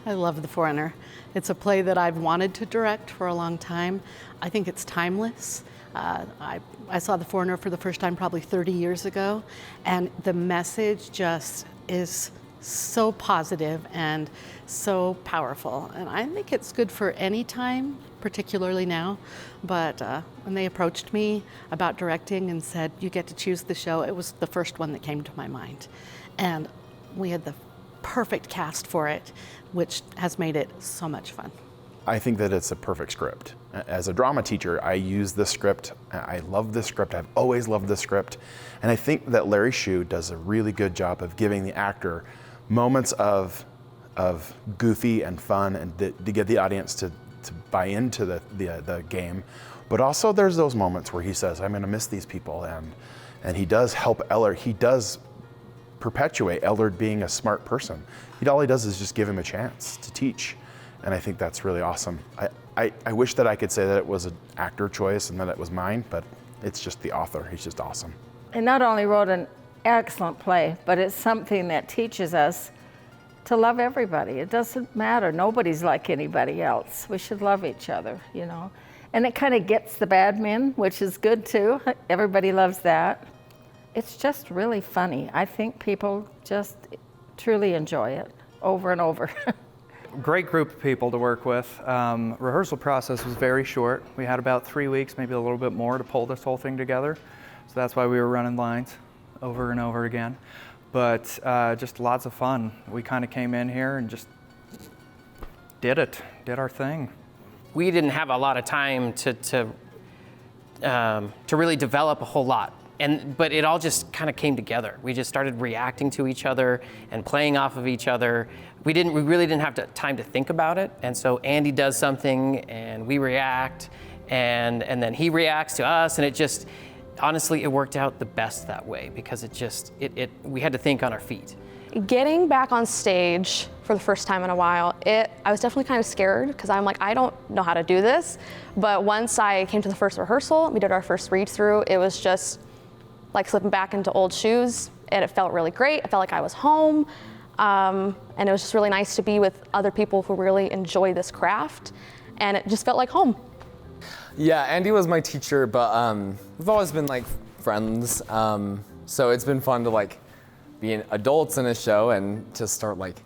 I love The Foreigner. It's a play that I've wanted to direct for a long time. I think it's timeless. I saw The Foreigner for the first time probably 30 years ago, and the message just is so positive and so powerful. And I think it's good for any time, particularly now. But when they approached me about directing and said, you get to choose the show, it was the first one that came to my mind. And we had the perfect cast for it, which has made it so much fun. I think that it's a perfect script. As a drama teacher, I use this script. I love this script. I've always loved this script. And I think that Larry Shue does a really good job of giving the actor moments of goofy and fun, and to get the audience to buy into the game. But also there's those moments where he says, I'm gonna miss these people, and he does help Ellard. He does perpetuate Ellard being a smart person. All he does is just give him a chance to teach. And I think that's really awesome. I wish that I could say that it was an actor choice and that it was mine, but it's just the author. He's just awesome. He not only wrote an excellent play, but it's something that teaches us to love everybody. It doesn't matter. Nobody's like anybody else. We should love each other, you know. And it kind of gets the bad men, which is good too. Everybody loves that. It's just really funny. I think people just truly enjoy it over and over. Great group of people to work with. Rehearsal process was very short. We had about 3 weeks, maybe a little bit more, to pull this whole thing together. So that's why we were running lines over and over again. But just lots of fun. We kind of came in here and just did our thing. We didn't have a lot of time to really develop a whole lot. But it all just kind of came together. We just started reacting to each other and playing off of each other. We really didn't have time to think about it. And so Andy does something and we react, and then he reacts to us, and it just, honestly, it worked out the best that way, because we had to think on our feet. Getting back on stage for the first time in a while, I was definitely kind of scared, because I'm like, I don't know how to do this. But once I came to the first rehearsal, we did our first read through, it was just like slipping back into old shoes, and it felt really great. I felt like I was home, and it was just really nice to be with other people who really enjoy this craft, and it just felt like home. Yeah, Andy was my teacher, but we've always been like friends, so it's been fun to like be adults in a show and to start like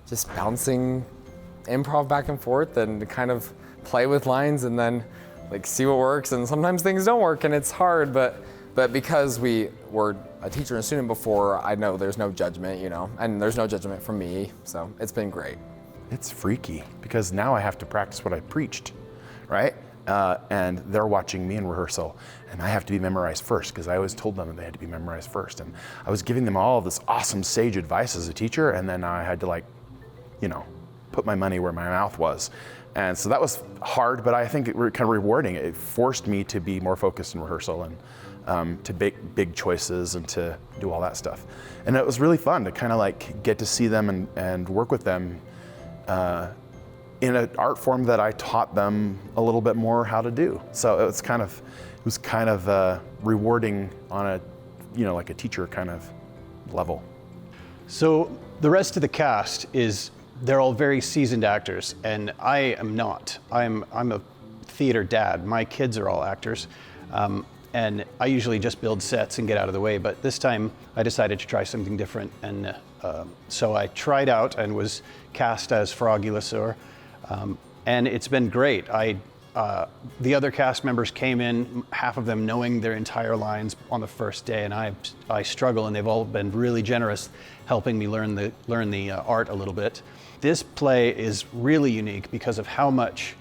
just bouncing improv back and forth and to kind of play with lines and then like see what works, and sometimes things don't work and it's hard, but because we were a teacher and a student before, I know there's no judgment, you know, and there's no judgment from me, so it's been great. It's freaky, because now I have to practice what I preached, right? And they're watching me in rehearsal, and I have to be memorized first, because I always told them that they had to be memorized first. And I was giving them all of this awesome sage advice as a teacher, and then I had to, like, you know, put my money where my mouth was. And so that was hard, but I think it was kind of rewarding. It forced me to be more focused in rehearsal and to make big choices and to do all that stuff. And it was really fun to kind of like get to see them and work with them in an art form that I taught them a little bit more how to do. So it was kind of rewarding on a, you know, like a teacher kind of level. So the rest of the cast they're all very seasoned actors, and I am not. I'm a theater dad. My kids are all actors. And I usually just build sets and get out of the way, but this time I decided to try something different, and so I tried out and was cast as Froggy Lesueur, and it's been great. The other cast members came in, half of them knowing their entire lines on the first day, and I struggle, and they've all been really generous, helping me learn the art a little bit. This play is really unique because of how much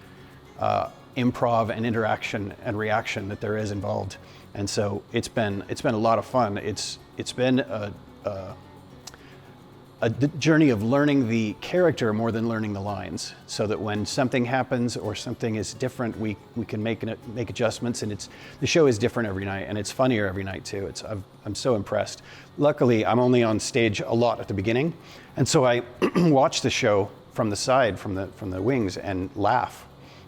improv and interaction and reaction that there is involved, and so it's been a lot of fun. It's been a journey of learning the character more than learning the lines, so that when something happens or something is different, we can make adjustments, and the show is different every night, and it's funnier every night too. I'm so impressed. Luckily, I'm only on stage a lot at the beginning, and so I watch the show from the side, from the wings, and laugh.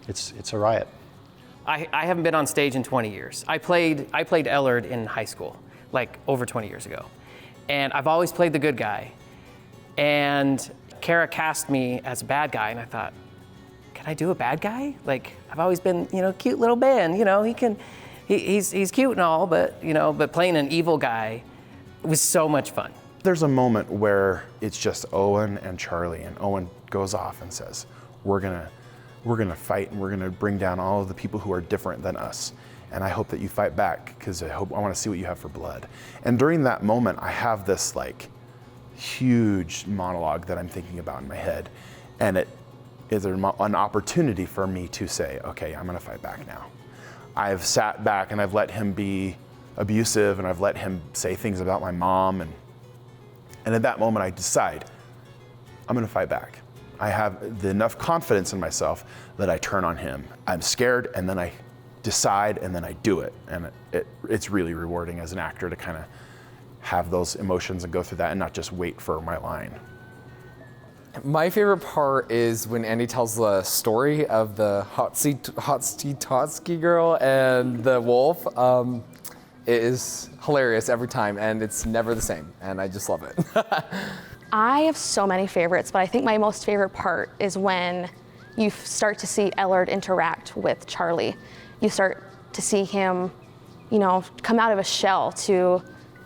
It's a riot. I haven't been on stage in 20 years. I played Ellard in high school, like over 20 years ago. And I've always played the good guy. And Kara cast me as a bad guy, and I thought, can I do a bad guy? Like, I've always been, cute little Ben, he's cute and all, but playing an evil guy was so much fun. There's a moment where it's just Owen and Charlie, and Owen goes off and says, we're gonna fight, and we're gonna bring down all of the people who are different than us. And I hope that you fight back, because I want to see what you have for blood. And during that moment, I have this like huge monologue that I'm thinking about in my head. And it is an opportunity for me to say, okay, I'm gonna fight back now. I've sat back and I've let him be abusive, and I've let him say things about my mom. And at that moment, I decide, I'm gonna fight back. I have enough confidence in myself that I turn on him. I'm scared, and then I decide, and then I do it. And it's really rewarding as an actor to kind of have those emotions and go through that and not just wait for my line. My favorite part is when Andy tells the story of the Hotsky girl and the wolf. It is hilarious every time, and it's never the same, and I just love it. I have so many favorites, but I think my most favorite part is when you start to see Ellard interact with Charlie. You start to see him, come out of a shell to,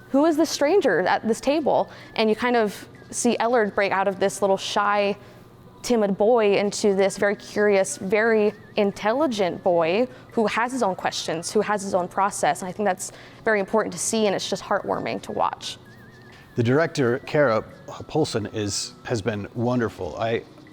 who is this stranger at this table? And you kind of see Ellard break out of this little shy, timid boy into this very curious, very intelligent boy who has his own questions, who has his own process. And I think that's very important to see, and it's just heartwarming to watch. The director, Kara Poulsen, has been wonderful.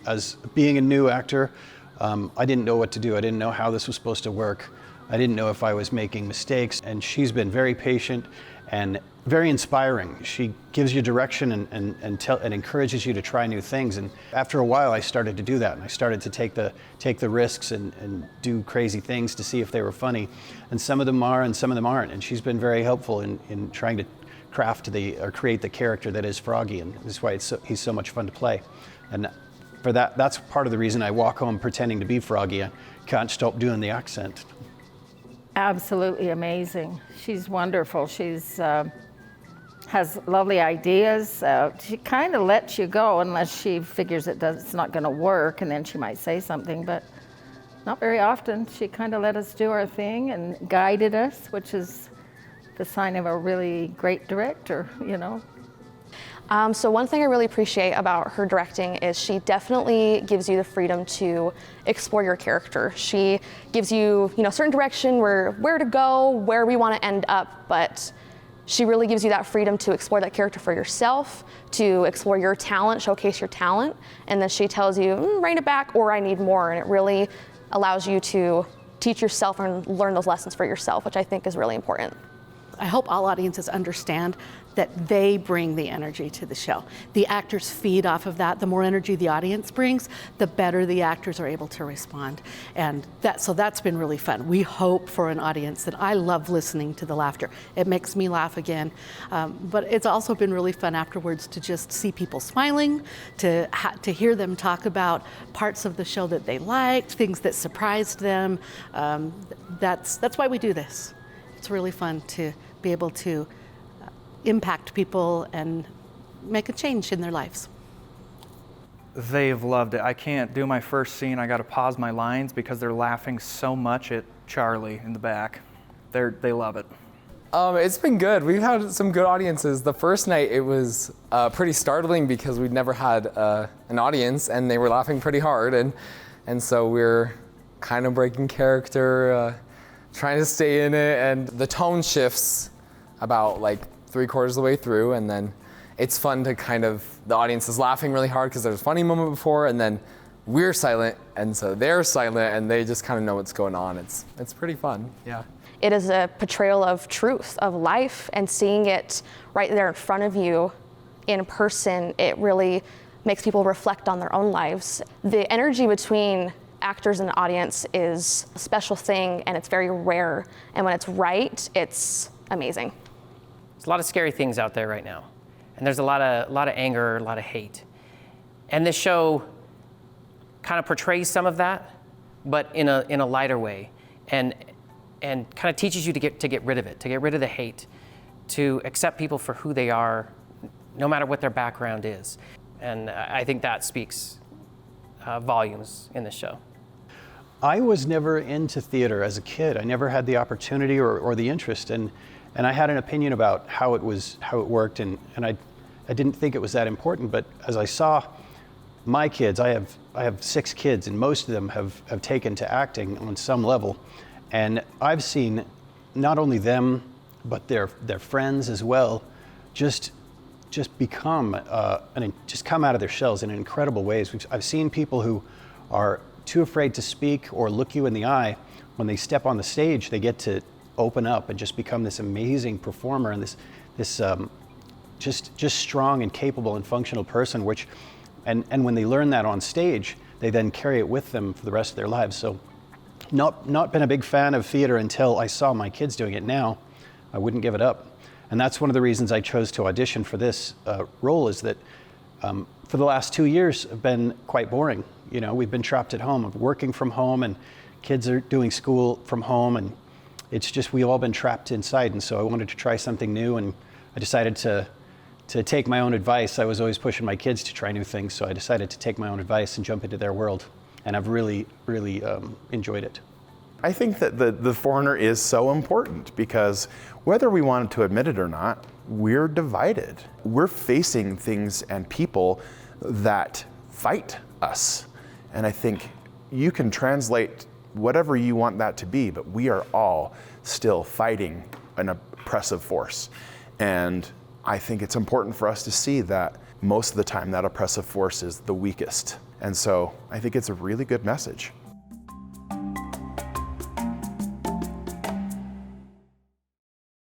As being a new actor, I didn't know what to do. I didn't know how this was supposed to work. I didn't know if I was making mistakes, and she's been very patient and very inspiring. She gives you direction and encourages you to try new things. And after a while, I started to do that, and I started to take the risks and do crazy things to see if they were funny. And some of them are, and some of them aren't. And she's been very helpful in trying to create the character that is Froggy, and this is why he's so much fun to play. And for that's part of the reason I walk home pretending to be Froggy. I can't stop doing the accent. Absolutely amazing. She's wonderful. She's has lovely ideas. She kind of lets you go unless she figures it's not going to work, and then she might say something, but not very often. She kind of let us do our thing and guided us, which is the sign of a really great director, So one thing I really appreciate about her directing is she definitely gives you the freedom to explore your character. She gives you, certain direction where to go, where we want to end up, but she really gives you that freedom to explore that character for yourself, to explore your talent, showcase your talent, and then she tells you, rein it back, or I need more, and it really allows you to teach yourself and learn those lessons for yourself, which I think is really important. I hope all audiences understand that they bring the energy to the show. The actors feed off of that. The more energy the audience brings, the better the actors are able to respond. And so that's been really fun. We hope for an audience that I love listening to the laughter. It makes me laugh again. But it's also been really fun afterwards to just see people smiling, to hear them talk about parts of the show that they liked, things that surprised them. That's why we do this. It's really fun to be able to impact people and make a change in their lives. They've loved it. I can't do my first scene. I got to pause my lines because they're laughing so much at Charlie in the back. They love it. It's been good. We've had some good audiences. The first night it was pretty startling because we'd never had an audience, and they were laughing pretty hard, and so we're kind of breaking character, trying to stay in it, and the tone shifts about like 3/4 of the way through, and then it's fun to the audience is laughing really hard because there's a funny moment before, and then we're silent, and so they're silent, and they just kind of know what's going on. It's pretty fun, yeah. It is a portrayal of truth, of life, and seeing it right there in front of you in person, it really makes people reflect on their own lives. The energy between actors and the audience is a special thing, and it's very rare, and when it's right, it's amazing. There's a lot of scary things out there right now, and there's a lot of anger, a lot of hate. And this show kind of portrays some of that, but in a lighter way, and kind of teaches you to get rid of it, to get rid of the hate, to accept people for who they are, no matter what their background is. And I think that speaks volumes in the show. I was never into theater as a kid. I never had the opportunity or the interest, and I had an opinion about how it worked, and I didn't think it was that important. But as I saw my kids, I have 6 kids, and most of them have taken to acting on some level, and I've seen not only them but their friends as well, just become just come out of their shells in incredible ways. I've seen people who are too afraid to speak or look you in the eye. When they step on the stage, they get to open up and just become this amazing performer and this just strong and capable and functional person. And when they learn that on stage, they then carry it with them for the rest of their lives. So, not been a big fan of theater until I saw my kids doing it. Now, I wouldn't give it up. And that's one of the reasons I chose to audition for this role, is that for the last 2 years have been quite boring. You know, we've been trapped at home, working from home, and kids are doing school from home, and it's just, we've all been trapped inside. And so I wanted to try something new, and I decided to take my own advice. I was always pushing my kids to try new things, so I decided to take my own advice and jump into their world. And I've really enjoyed it. I think that the foreigner is so important because whether we wanted to admit it or not, we're divided. We're facing things and people that fight us. And I think you can translate whatever you want that to be, but we are all still fighting an oppressive force. And I think it's important for us to see that most of the time that oppressive force is the weakest. And so I think it's a really good message.